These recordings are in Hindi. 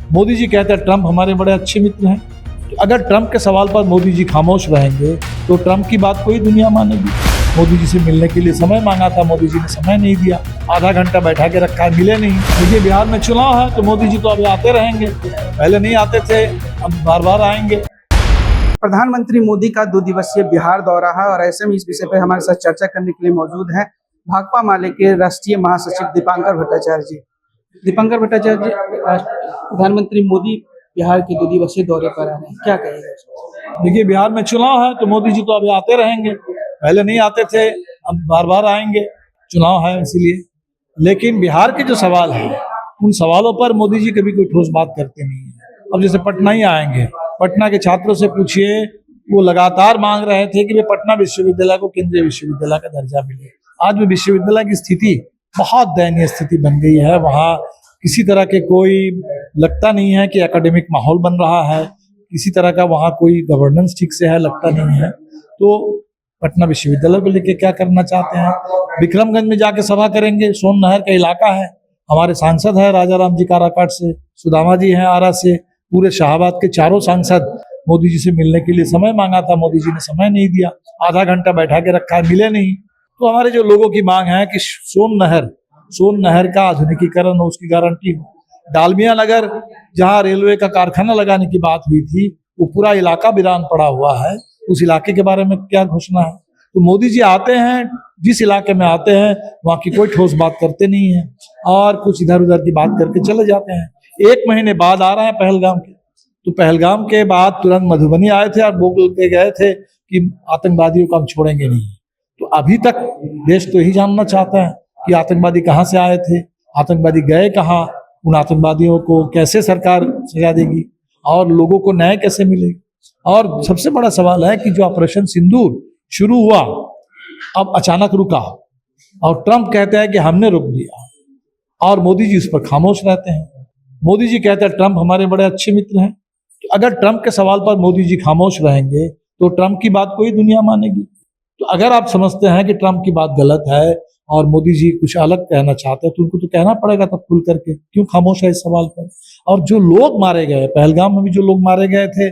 मोदी जी कहते हैं ट्रंप हमारे बड़े अच्छे मित्र हैं। तो अगर ट्रंप के सवाल पर मोदी जी खामोश रहेंगे तो ट्रंप की बात कोई दुनिया मानेगी। मोदी जी से मिलने के लिए समय मांगा था, मोदी जी ने समय नहीं दिया, आधा घंटा बैठा के रखा, मिले नहीं। देखिए बिहार में चुनाव है तो मोदी जी तो अभी आते रहेंगे, पहले नहीं आते थे, अब बार बार आएंगे। प्रधानमंत्री मोदी का 2 दिवसीय बिहार दौरा है और ऐसे में इस विषय पर हमारे साथ चर्चा करने के लिए मौजूद हैं भाकपा माले के राष्ट्रीय महासचिव दीपांकर भट्टाचार्य जी। दीपांकर भट्टाचार्य जी, प्रधानमंत्री मोदी बिहार के 2 दिवसीय दौरे पर आ रहे हैं, क्या कहेंगे? देखिए बिहार में चुनाव है तो मोदी जी तो अभी आते रहेंगे, पहले नहीं आते थे, अब बार बार आएंगे, चुनाव है इसीलिए। लेकिन बिहार के जो सवाल है उन सवालों पर मोदी जी कभी कोई ठोस बात करते नहीं है। अब जैसे पटना ही आएंगे, पटना के छात्रों से पूछिए, वो लगातार मांग रहे थे कि वे पटना विश्वविद्यालय को केंद्रीय विश्वविद्यालय का दर्जा मिले। आज भी विश्वविद्यालय की स्थिति बहुत दयनीय स्थिति बन गई है। वहाँ किसी तरह के कोई लगता नहीं है कि एकेडमिक माहौल बन रहा है, किसी तरह का वहाँ कोई गवर्नेंस ठीक से है, लगता नहीं है। तो पटना विश्वविद्यालय को लेके क्या करना चाहते हैं? विक्रमगंज में जाके सभा करेंगे, सोन नहर का इलाका है, हमारे सांसद है राजा राम जी काराकाट से, सुदामा जी हैं आरा से, पूरे शाहबाद के चारों सांसद मोदी जी से मिलने के लिए समय मांगा था, मोदी जी ने समय नहीं दिया, आधा घंटा बैठा के रखा, मिले नहीं। तो हमारे जो लोगों की मांग है कि सोन नहर का आधुनिकीकरण हो, उसकी गारंटी हो। डालमिया नगर जहाँ रेलवे का कारखाना लगाने की बात हुई थी, वो पूरा इलाका वीरान पड़ा हुआ है, उस इलाके के बारे में क्या घोषणा है? तो मोदी जी आते हैं, जिस इलाके में आते हैं वहाँ की कोई ठोस बात करते नहीं है और कुछ इधर उधर की बात करके चले जाते हैं। 1 महीने बाद आ रहे हैं पहलगाम के, तो पहलगाम के बाद तुरंत मधुबनी आए थे और बोल के गए थे कि आतंकवादियों को हम छोड़ेंगे नहीं। तो अभी तक देश तो यही जानना चाहता है कि आतंकवादी कहाँ से आए थे, आतंकवादी गए कहाँ, उन आतंकवादियों को कैसे सरकार सजा देगी और लोगों को न्याय कैसे मिलेगी। और सबसे बड़ा सवाल है कि जो ऑपरेशन सिंदूर शुरू हुआ अब अचानक रुका और ट्रंप कहते हैं कि हमने रोक दिया और मोदी जी उस पर खामोश रहते हैं। मोदी जी कहते हैं ट्रंप हमारे बड़े अच्छे मित्र हैं। तो अगर ट्रंप के सवाल पर मोदी जी खामोश रहेंगे तो ट्रंप की बात कोई दुनिया मानेगी। तो अगर आप समझते हैं कि ट्रंप की बात गलत है और मोदी जी कुछ अलग कहना चाहते हैं तो उनको तो कहना पड़ेगा तब खुल करके, क्यों खामोश है इस सवाल पर। और जो लोग मारे गए पहलगाम में भी, जो लोग मारे गए थे,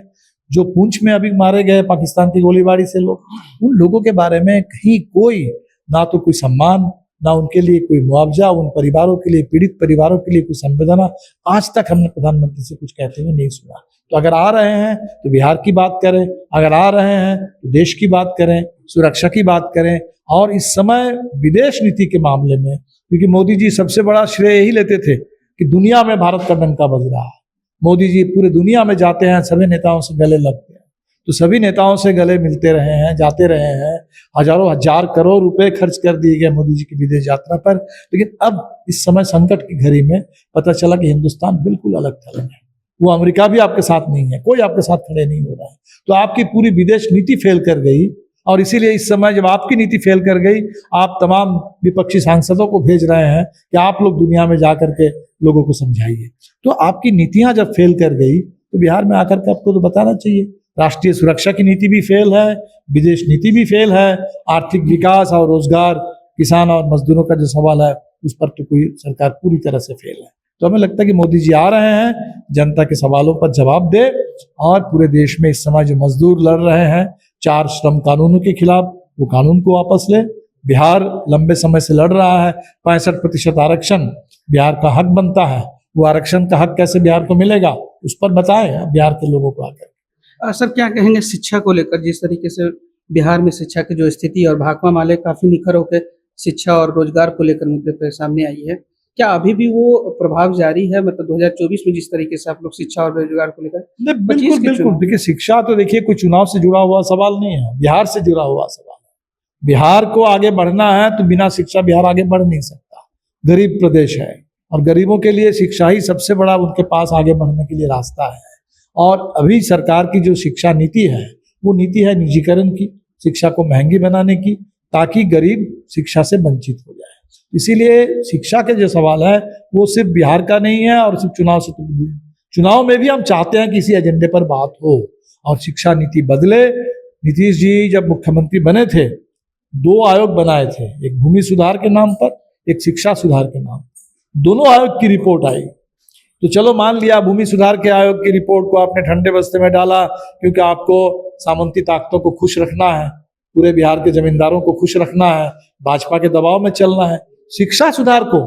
जो पुंछ में अभी मारे गए पाकिस्तान की गोलीबारी से लोग, उन लोगों के बारे में कहीं कोई ना तो कोई सम्मान, ना उनके लिए कोई मुआवजा, उन परिवारों के लिए, पीड़ित परिवारों के लिए कोई संवेदना आज तक हमने प्रधानमंत्री से कुछ कहते हुए नहीं सुना। तो अगर आ रहे हैं तो बिहार की बात करें, अगर आ रहे हैं तो देश की बात करें, सुरक्षा की बात करें। और इस समय विदेश नीति के मामले में, क्योंकि मोदी जी सबसे बड़ा श्रेय यही लेते थे कि दुनिया में भारत का डंका बज रहा है, मोदी जी पूरे दुनिया में जाते हैं, सभी नेताओं से गले लगते हैं, तो सभी नेताओं से गले मिलते रहे हैं, जाते रहे हैं, हजारों हजार करोड़ रुपए खर्च कर दिए गए मोदी जी की विदेश यात्रा पर। लेकिन अब इस समय संकट की घड़ी में पता चला कि हिंदुस्तान बिल्कुल अलग थलग है, वो अमेरिका भी आपके साथ नहीं है, कोई आपके साथ खड़े नहीं हो रहा है। तो आपकी पूरी विदेश नीति फेल कर गई और इसीलिए इस समय जब आपकी नीति फेल कर गई, आप तमाम विपक्षी सांसदों को भेज रहे हैं कि आप लोग दुनिया में जाकर के लोगों को समझाइए। तो आपकी नीतियां जब फेल कर गई तो बिहार में आकर के आपको तो बताना चाहिए। राष्ट्रीय सुरक्षा की नीति भी फेल है, विदेश नीति भी फेल है, आर्थिक विकास और रोजगार, किसान और मजदूरों का जो सवाल है उस पर तो कोई सरकार पूरी तरह से फेल है। तो हमें लगता है कि मोदी जी आ रहे हैं, जनता के सवालों पर जवाब दे और पूरे देश में इस समय जो मजदूर लड़ रहे हैं 4 श्रम कानूनों के खिलाफ, वो कानून को वापस ले। बिहार लंबे समय से लड़ रहा है, 65% आरक्षण बिहार का हक बनता है, वो आरक्षण का हक कैसे बिहार को मिलेगा उस पर बताएं बिहार के लोगों को आकर। सर, क्या कहेंगे शिक्षा को लेकर? जिस तरीके से बिहार में शिक्षा की जो स्थिति और भाकपा माले काफी निखर होकर शिक्षा और रोजगार को लेकर मुद्दे पर सामने आई है, क्या अभी भी वो प्रभाव जारी है? मतलब 2024 में जिस तरीके से आप लोग शिक्षा और रोजगार को लेकर बिल्कुल बिल्कुल, देखिए शिक्षा तो देखिए कोई चुनाव से जुड़ा हुआ सवाल नहीं है, बिहार से जुड़ा हुआ सवाल है। बिहार को आगे बढ़ना है तो बिना शिक्षा बिहार आगे बढ़ नहीं सकता। गरीब प्रदेश है और गरीबों के लिए शिक्षा ही सबसे बड़ा उनके पास आगे बढ़ने के लिए रास्ता है। और अभी सरकार की जो शिक्षा नीति है वो नीति है निजीकरण की, शिक्षा को महंगी बनाने की, ताकि गरीब शिक्षा से वंचित हो जाए। इसीलिए शिक्षा के जो सवाल है वो सिर्फ बिहार का नहीं है और सिर्फ चुनाव से, चुनाव में भी हम चाहते हैं कि इसी एजेंडे पर बात हो और शिक्षा नीति बदले। नीतीश जी जब मुख्यमंत्री बने थे 2 आयोग बनाए थे, एक भूमि सुधार के नाम पर, एक शिक्षा सुधार के नाम पर। दोनों आयोग की रिपोर्ट आई तो चलो मान लिया भूमि सुधार के आयोग की रिपोर्ट को आपने ठंडे बस्ते में डाला क्योंकि आपको सामंती ताकतों को खुश रखना है, पूरे बिहार के जमींदारों को खुश रखना है, भाजपा के दबाव में चलना है। शिक्षा सुधार को,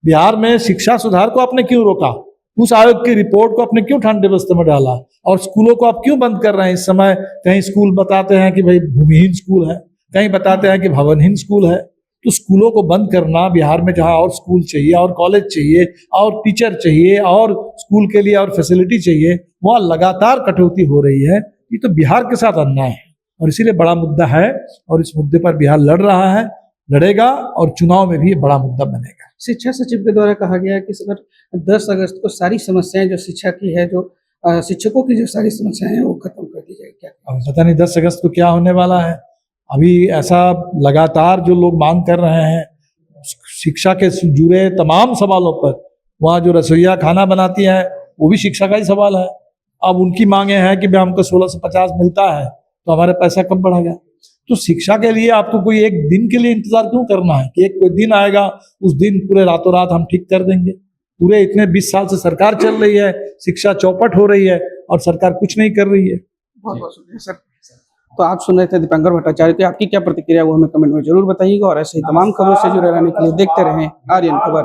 बिहार में शिक्षा सुधार को आपने क्यों रोका? उस आयोग की रिपोर्ट को आपने क्यों ठंडे बस्ते में डाला? और स्कूलों को आप क्यों बंद कर रहे हैं इस समय? कहीं स्कूल बताते हैं कि भाई भूमिहीन स्कूल है, कहीं बताते हैं कि भवनहीन स्कूल है। तो स्कूलों को बंद करना, बिहार में जहां और स्कूल चाहिए और कॉलेज चाहिए और टीचर चाहिए और स्कूल के लिए और फैसिलिटी चाहिए, वहाँ लगातार कटौती हो रही है। ये तो बिहार के साथ अन्याय है और इसीलिए बड़ा मुद्दा है और इस मुद्दे पर बिहार लड़ रहा है, लड़ेगा और चुनाव में भी ये बड़ा मुद्दा बनेगा। शिक्षा सचिव के द्वारा कहा गया है कि सर 10 अगस्त को सारी समस्याएं जो शिक्षा की है, जो शिक्षकों की जो सारी समस्याएं हैं वो खत्म कर दी जाएगी। क्या अब पता नहीं 10 अगस्त को क्या होने वाला है। अभी ऐसा लगातार जो लोग मांग कर रहे हैं शिक्षा के जुड़े तमाम सवालों पर, वहाँ जो रसोइया खाना बनाती है वो भी शिक्षा का ही सवाल है। अब उनकी मांगे हैं कि भाई हमको 1650 मिलता है तो हमारे पैसा कब बढ़ेगा। तो शिक्षा के लिए आपको कोई एक दिन के लिए इंतजार क्यों करना है कि एक कोई दिन आएगा उस दिन पूरे रातों रात हम ठीक कर देंगे? पूरे इतने 20 साल से सरकार चल रही है, शिक्षा चौपट हो रही है और सरकार कुछ नहीं कर रही है। बहुत बहुत शुक्रिया सर। तो आप सुन रहे थे दीपंकर भट्टाचार्य की। आपकी क्या प्रतिक्रिया वो हमें कमेंट में जरूर बताइएगा और ऐसे ही तमाम खबरों से जुड़े रहने के लिए देखते रहें आर्यन खबर।